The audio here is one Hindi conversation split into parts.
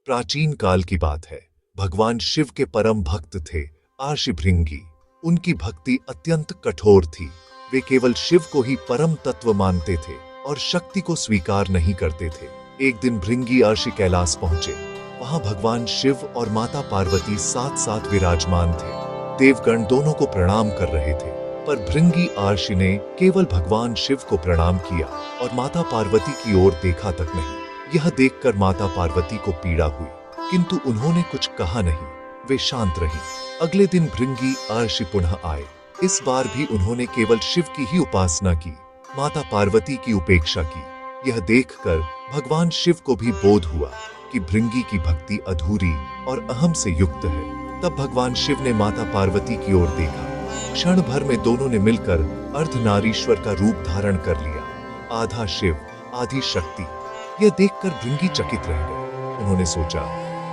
प्राचीन काल की बात है। भगवान शिव के परम भक्त थे आर्षि भृंगी। उनकी भक्ति अत्यंत कठोर थी। वे केवल शिव को ही परम तत्व मानते थे और शक्ति को स्वीकार नहीं करते थे। एक दिन भृंगी आर्षि कैलाश पहुंचे। वहां भगवान शिव और माता पार्वती साथ साथ विराजमान थे। देवगण दोनों को प्रणाम कर रहे थे, पर भृंगी आर्षि ने केवल भगवान शिव को प्रणाम किया और माता पार्वती की ओर देखा तक नहीं। यह देखकर माता पार्वती को पीड़ा हुई, किंतु उन्होंने कुछ कहा नहीं। वे शांत रहीं। अगले दिन भृंगी आर्षि पुनः आए। इस बार भी उन्होंने केवल शिव की ही उपासना की, माता पार्वती की उपेक्षा की। यह देखकर भगवान शिव को भी बोध हुआ कि भृंगी की भक्ति अधूरी और अहम से युक्त है। तब भगवान शिव ने माता पार्वती की ओर देखा। क्षण भर में दोनों ने मिलकर अर्धनारीश्वर का रूप धारण कर लिया, आधा शिव आधी शक्ति। यह देखकर भृंगी चकित रह गए। उन्होंने सोचा,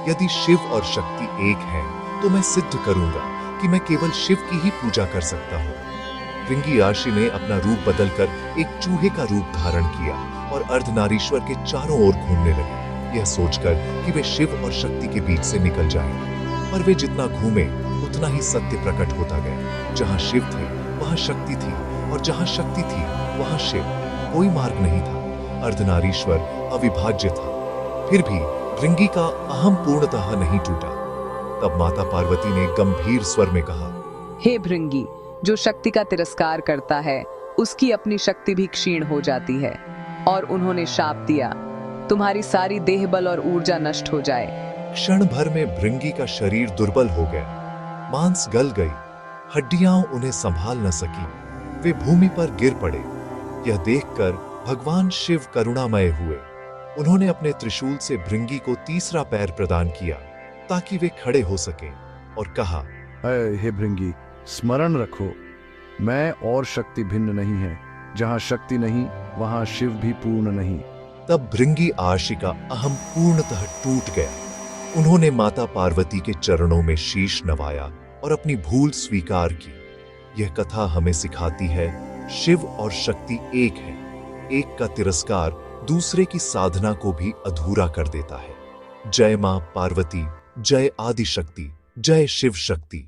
यदि शिव और शक्ति एक हैं, तो मैं सिद्ध करूंगा कि मैं केवल शिव की ही पूजा कर सकता हूँ। भृंगी आर्षि ने अपना रूप बदलकर एक चूहे का रूप धारण किया और अर्धनारीश्वर के चारों ओर घूमने लगे, यह सोचकर कि वे शिव और शक्ति के बीच से निकल जाएंगे। पर वे जितना घूमे उतना ही सत्य प्रकट होता गया। जहां शिव थे वहां शक्ति थी, और जहां शक्ति थी वहां शिव। कोई मार्ग नहीं था। अर्धनारीश्वर अविभाज्य था। फिर भी भृंगी का अहम पूर्णतः नहीं टूटा। तब माता पार्वती ने गंभीर स्वर में कहा, हे भृंगी, जो शक्ति का तिरस्कार करता है उसकी अपनी शक्ति भी क्षीण हो जाती है। और उन्होंने शाप दिया, तुम्हारी सारी देह बल और ऊर्जा नष्ट हो जाए। क्षण भर में भृंगी का शरीर दुर्बल हो गया। मांस गल गई, हड्डियां उन्हें संभाल न सकी। वे भूमि पर गिर पड़े। यह देखकर भगवान शिव करुणामय हुए। उन्होंने अपने त्रिशूल से भृंगी को तीसरा पैर प्रदान किया ताकि वे खड़े हो सकें, और कहा, हे भृंगी, स्मरण रखो, मैं और शक्ति भिन्न नहीं है। जहां शक्ति नहीं वहां शिव भी पूर्ण नहीं। तब भृंगी आर्षि का अहम पूर्णतः टूट गया। उन्होंने माता पार्वती के चरणों में शीश नवाया और अपनी भूल स्वीकार की। यह कथा हमें सिखाती है, शिव और शक्ति एक है। एक का तिरस्कार दूसरे की साधना को भी अधूरा कर देता है। जय मां पार्वती, जय आदि शक्ति, जय शिव शक्ति।